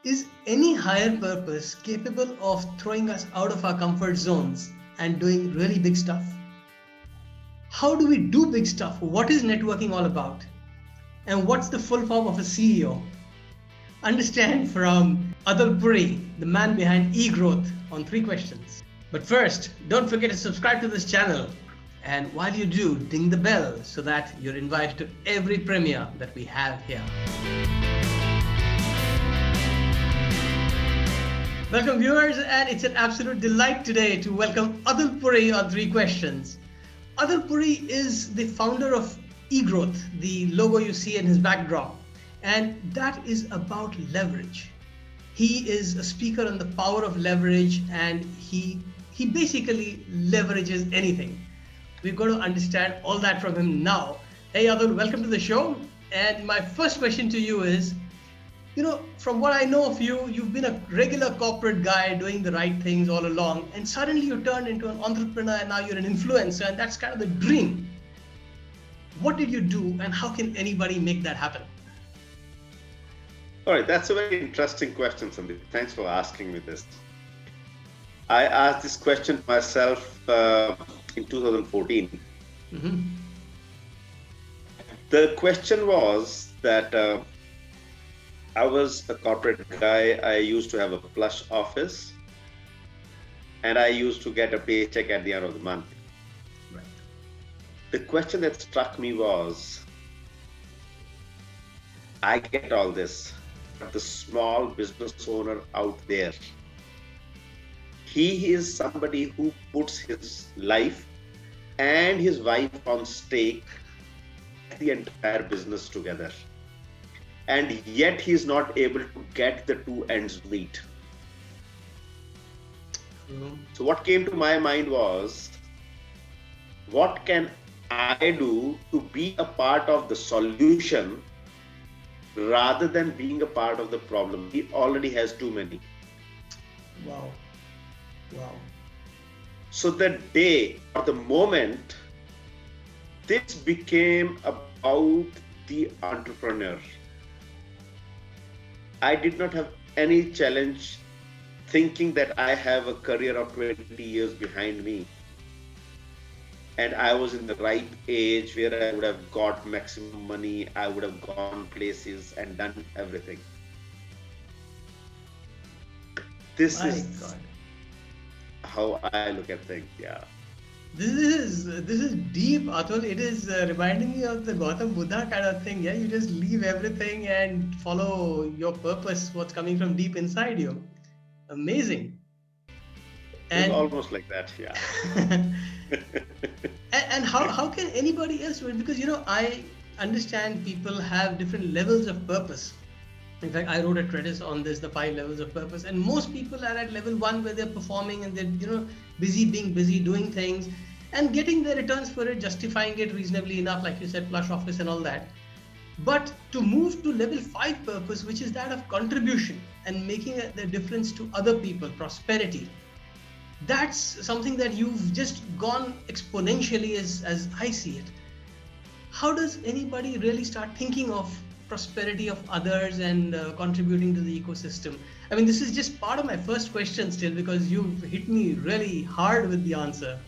Is any higher purpose capable of throwing us out of our comfort zones and doing really big stuff? How do we do big stuff? What is networking all about? And what's the full form of a CEO? Understand from Atul Puri, the man behind eGrowth, on 3 questions. But first, don't forget to subscribe to this channel. And while you do, ding the bell so that you're invited to every premiere that we have here. Welcome viewers, and it's an absolute delight today to welcome Atul Puri on 3 questions. Atul Puri is the founder of eGrowth, the logo you see in his backdrop, and that is about leverage. He is a speaker on the power of leverage, and he basically leverages anything. We've got to understand all that from him now. Hey Atul, welcome to the show. And my first question to you is, from what I know of you, you've been a regular corporate guy doing the right things all along, and suddenly you turned into an entrepreneur and now you're an influencer, and that's kind of the dream. What did you do, and how can anybody make that happen? All right, that's a very interesting question, Sandeep. Thanks for asking me this. I asked this question myself in 2014. Mm-hmm. The question was that I was a corporate guy. I used to have a plush office, and I used to get a paycheck at the end of the month. Right. The question that struck me was, I get all this, but the small business owner out there, he is somebody who puts his life and his wife on stake, the entire business together. And yet he is not able to get the two ends meet. So what came to my mind was, what can I do to be a part of the solution rather than being a part of the problem? He already has too many. Wow. So the day or the moment this became about the entrepreneur, I did not have any challenge thinking that I have a career of 20 years behind me, and I was in the right age where I would have got maximum money, I would have gone places and done everything. This is how I look at things. Yeah. This is deep, Atul. It is reminding me of the Gautam Buddha kind of thing. Yeah, you just leave everything and follow your purpose, what's coming from deep inside you. Amazing. It's almost like that, yeah. and how can anybody else do it? Because I understand people have different levels of purpose. In fact, I wrote a treatise on this, the 5 levels of purpose, and most people are at level 1 where they're performing and they're being busy doing things and getting their returns for it, justifying it reasonably enough, like you said, plush office and all that. But to move to level 5 purpose, which is that of contribution and making the difference to other people, prosperity, that's something that you've just gone exponentially as I see it. How does anybody really start thinking of prosperity of others and contributing to the ecosystem? I mean, this is just part of my first question still, because you've hit me really hard with the answer.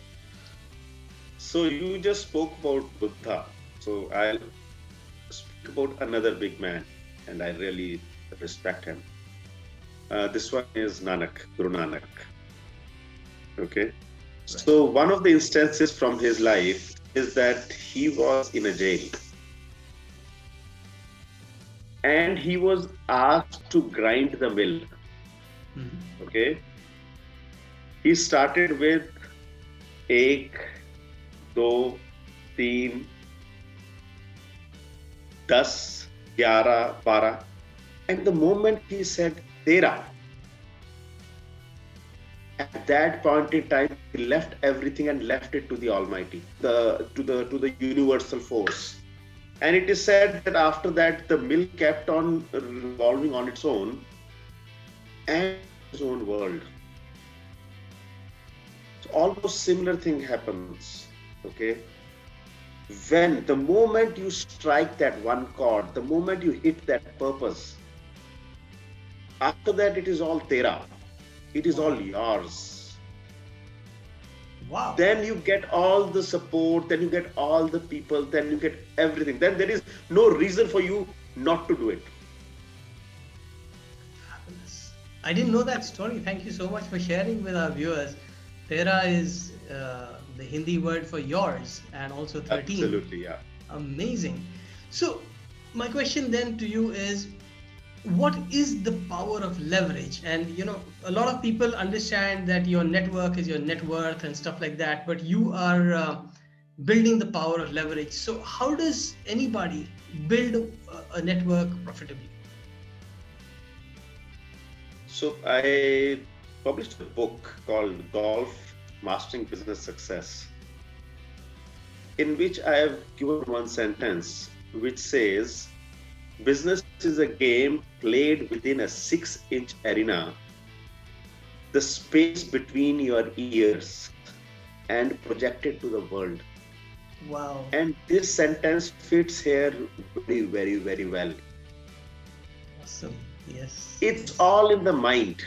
So you just spoke about Buddha. So I'll speak about another big man, and I really respect him. This one is Guru Nanak. Okay. Right. So one of the instances from his life is that he was in a jail. And he was asked to grind the mill. Mm-hmm. Okay. He started with 1, 2, 3, 10, 11, 12. And the moment he said 13, at that point in time, he left everything and left it to the Almighty, to the universal force. And it is said that after that, the mill kept on revolving on its own and its own world. So almost similar thing happens, okay? When the moment you strike that one chord, the moment you hit that purpose, After that, it is all tera. It is all Wow. yours. Wow. Then you get all the support, then you get all the people, then you get everything. Then there is no reason for you not to do it. Fabulous. I didn't know that story. Thank you so much for sharing with our viewers. Tera is the Hindi word for yours, and also 13. Absolutely, yeah. Amazing. So, my question then to you is, what is the power of leverage? And a lot of people understand that your network is your net worth and stuff like that, but you are building the power of leverage. So, how does anybody build a network profitably? So I published a book called Golf Mastering Business Success, in which I have given one sentence which says, business is a game played within a 6-inch arena, the space between your ears, and projected to the world. Wow. And this sentence fits here very, very, very well. Awesome. Yes. It's all in the mind.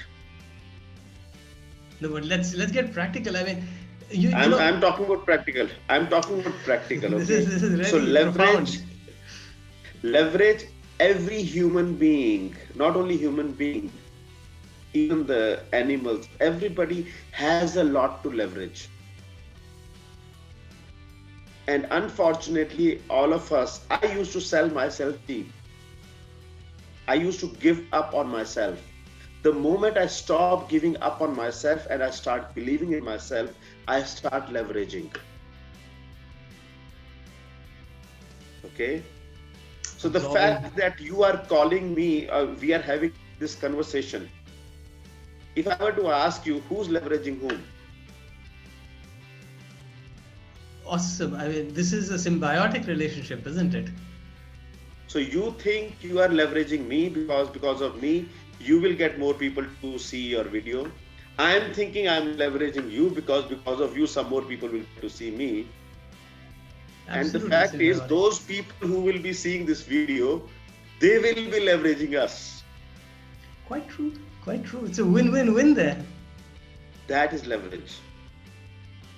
No, but let's get practical. I mean, you I'm know, I'm talking about practical. I'm talking about practical, this is okay? this is So really profound. leverage every human being, not only human being, even the animals, everybody has a lot to leverage. And unfortunately, all of us, I used to sell myself cheap. I used to give up on myself. The moment I stop giving up on myself and I start believing in myself, I start leveraging. Okay? So the Absorbing. fact that you are calling me, we are having this conversation. If I were to ask you who's leveraging whom, Awesome. I mean, this is a symbiotic relationship, isn't it? so you think you are leveraging me because of me, you will get more people to see your video. I am thinking I'm leveraging you because of you, some more people will get to see me. And the Absolutely fact is, symbiotic. those people who will be seeing this video, they will be leveraging us. Quite true. Quite true. It's a win-win-win there. That is leverage.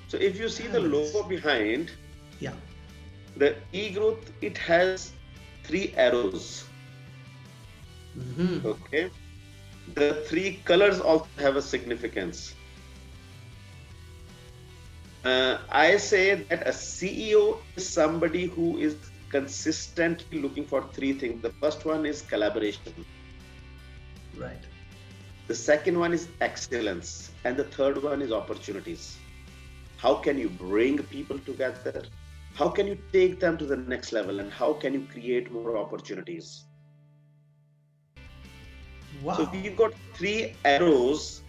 So if you see the Fabulous. logo behind, Yeah. the eGrowth, it has 3 arrows. Mm-hmm. Okay. The 3 colors also have a significance. I say that a CEO is somebody who is consistently looking for 3 things. The first one is collaboration. Right. The second one is excellence. And the third one is opportunities. How can you bring people together? How can you take them to the next level? And how can you create more opportunities? So Wow. we've got 3 arrows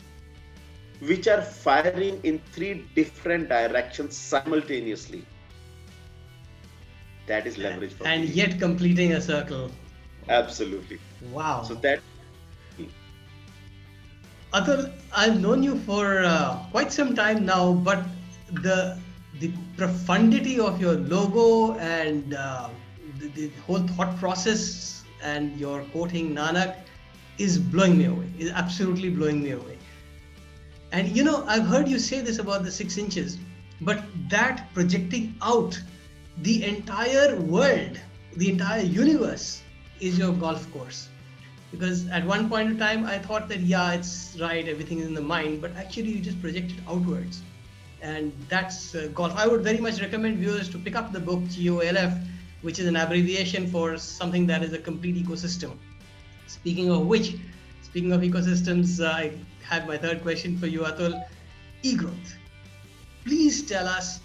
which are firing in 3 different directions simultaneously. That is leverage for And me. yet completing a circle. Absolutely. So Wow. that Atul, I've known you for quite some time now, but the the profundity of your logo and the whole thought process and your quoting Nanak is blowing me away. Is absolutely blowing me away. And I've heard you say this about the 6 inches, but that projecting out the entire world, the entire universe is your golf course. Because at one point in time, I thought that, yeah, it's right, everything is in the mind, but actually you just project it outwards. And that's golf. I would very much recommend viewers to pick up the book GOLF, which is an abbreviation for something that is a complete ecosystem. Speaking of which, speaking of ecosystems, I have my third question for you, Atul. eGrowth. Please tell us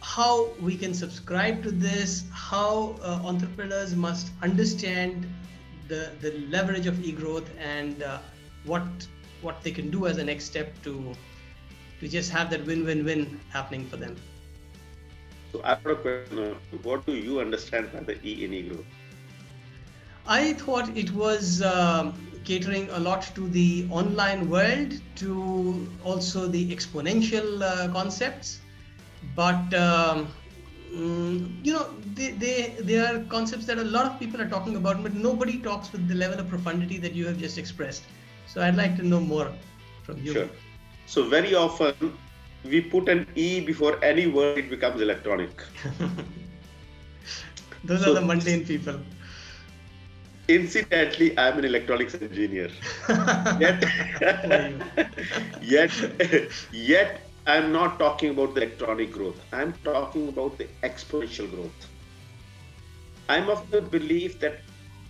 how we can subscribe to this, how entrepreneurs must understand the leverage of eGrowth, and what what they can do as a next step to just have that win-win-win happening for them. so I've got a question. What do you understand by the E in eGrowth? I thought it was catering a lot to the online world, to also the exponential concepts, but they are concepts that a lot of people are talking about, but nobody talks with the level of profundity that you have just expressed. So I'd like to know more from you. Sure. So very often we put an E before any word, it becomes electronic. Those are the So mundane people. incidentally, I'm an electronics engineer. Yet, Poor you. yet, yet, I'm not talking about the electronic growth. I'm talking about the exponential growth. I'm of the belief that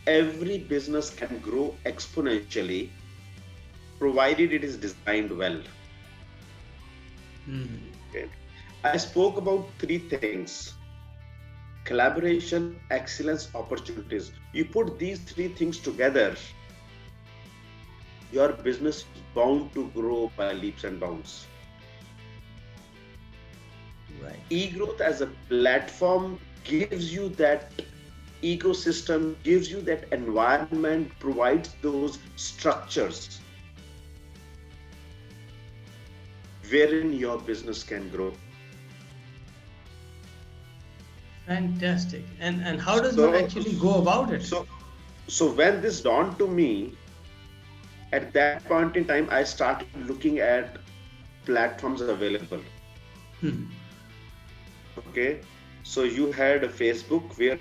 every business can grow exponentially, provided it is designed well. Okay. I spoke about three things: collaboration, excellence, opportunities. You put these three things together, your business is bound to grow by leaps and bounds. Right. eGrowth as a platform gives you that ecosystem, gives you that environment, provides those structures wherein your business can grow. Fantastic. And how does one So, actually go about it? so, so when this dawned to me, at that point in time, I started looking at platforms available. Hmm. Okay, so you had a Facebook where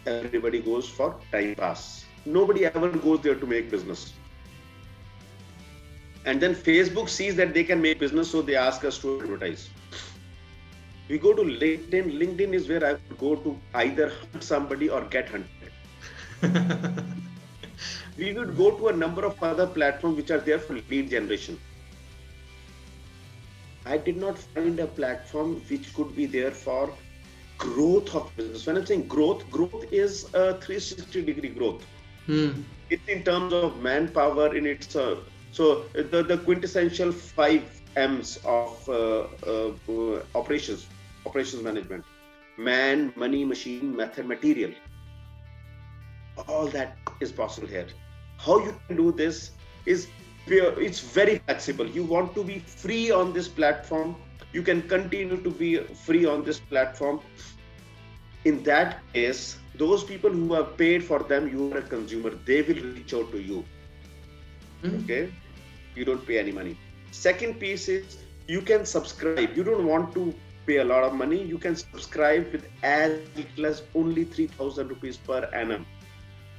everybody goes for time pass. Nobody ever goes there to make business. And then Facebook sees that they can make business, so they ask us to advertise. We go to LinkedIn. LinkedIn is where I would go to either hunt somebody or get hunted. We would go to a number of other platforms which are there for lead generation. I did not find a platform which could be there for growth of business. When I'm saying growth, growth is a 360-degree growth. It's in terms of manpower, in its so the quintessential 5 M's of operations management: man, money, machine, method, material. All that is possible here. How you can do this is it's very flexible. You want to be free on this platform, you can continue to be free on this platform. In that case, those people who have paid for them, you are a consumer, they will reach out to you. Okay, you don't pay any money. Second piece is you can subscribe. You don't want to pay a lot of money, you can subscribe with as little as only 3,000 rupees per annum,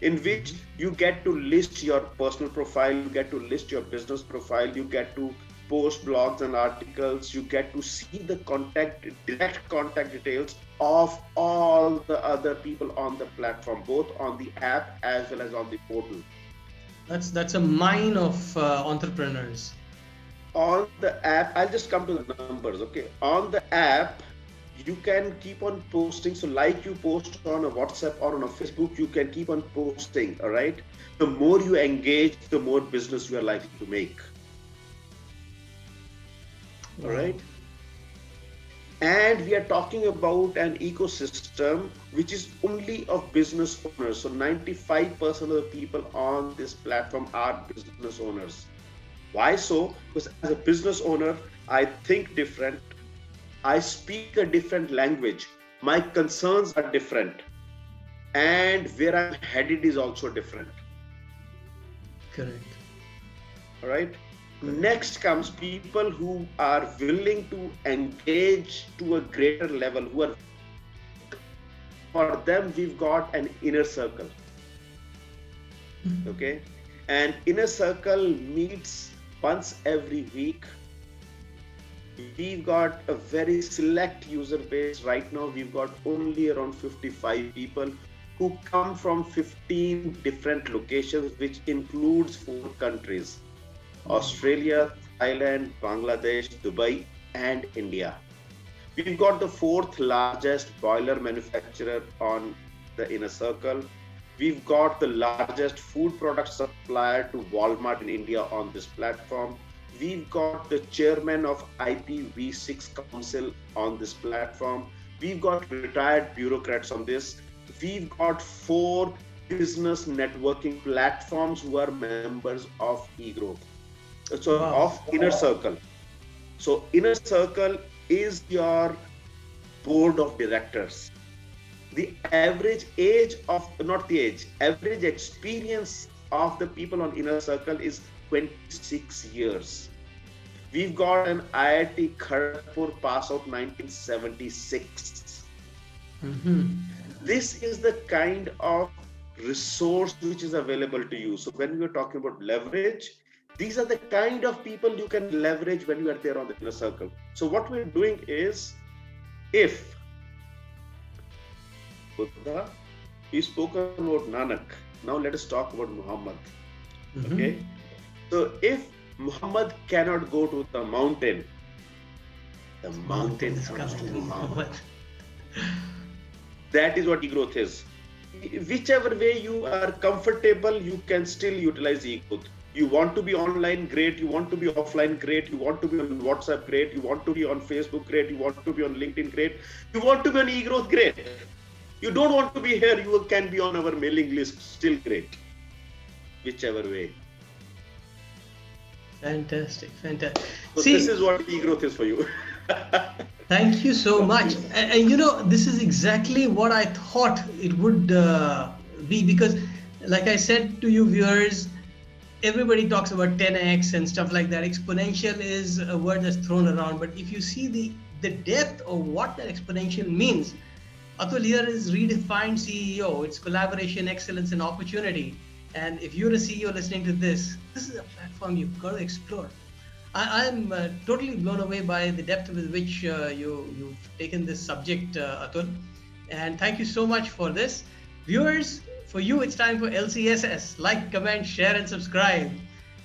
in which you get to list your personal profile, you get to list your business profile, you get to post blogs and articles, you get to see the direct contact details of all the other people on the platform, both on the app as well as on the portal. That's a mine of entrepreneurs. On the app, I'll just come to the numbers. Okay, on the app you can keep on posting. So like you post on a WhatsApp or on a Facebook, you can keep on posting. All right, the more you engage, the more business you are likely to make. All right, and we are talking about an ecosystem which is only of business owners. So 95% of the people on this platform are business owners. Why so? Because as a business owner, I think different, I speak a different language, my concerns are different, and where I'm headed is also different. Correct. All right. Next comes people who are willing to engage to a greater level, who are, for them we've got an inner circle. Okay, and inner circle meets once every week. We've got a very select user base. Right now we've got only around 55 people who come from 15 different locations, which includes 4 countries: Australia, Thailand, Bangladesh, Dubai, and India. We've got the 4th largest boiler manufacturer on the inner circle. We've got the largest food product supplier to Walmart in India on this platform. We've got the chairman of IPv6 Council on this platform. We've got retired bureaucrats on this. We've got 4 business networking platforms who are members of eGrowth. So of inner circle. So inner circle is your board of directors. The average age of, not the age, average experience of the people on inner circle is 26 years. We've got an IIT Kharagpur pass out 1976. Mm-hmm. This is the kind of resource which is available to you. So when we are talking about leverage, these are the kind of people you can leverage when you are there on the inner circle. So what we're doing is, if Buddha, we spoke about Nanak, now let us talk about Muhammad. Mm-hmm. Okay, so if Muhammad cannot go to the Mountain mountain is comes coming to to Muhammad. Muhammad. That is what eGrowth is. Whichever way you are comfortable, you can still utilize eGrowth. You want to be online, great. You want to be offline, great. You want to be on WhatsApp, great. You want to be on Facebook, great. You want to be on LinkedIn, great. You want to be on eGrowth, great. You don't want to be here, you can be on our mailing list, still great. Whichever way. Fantastic, fantastic. So this is See, what eGrowth is for you. thank you so much. And this is exactly what I thought it would be, because, like I said to you viewers, everybody talks about 10x and stuff like that. Exponential is a word that's thrown around, but if you see the depth of what that exponential means, Atul here is redefined CEO. It's collaboration, excellence, and opportunity. And if you're a CEO listening to this is a platform you've got to explore. I'm totally blown away by the depth with which you've taken this subject, Atul. And thank you so much for this. Viewers, for you, it's time for LCSS. Like, comment, share, and subscribe.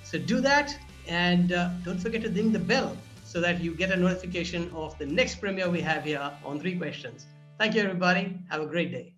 So do that, and don't forget to ding the bell so that you get a notification of the next premiere we have here on 3 questions. Thank you, everybody. Have a great day.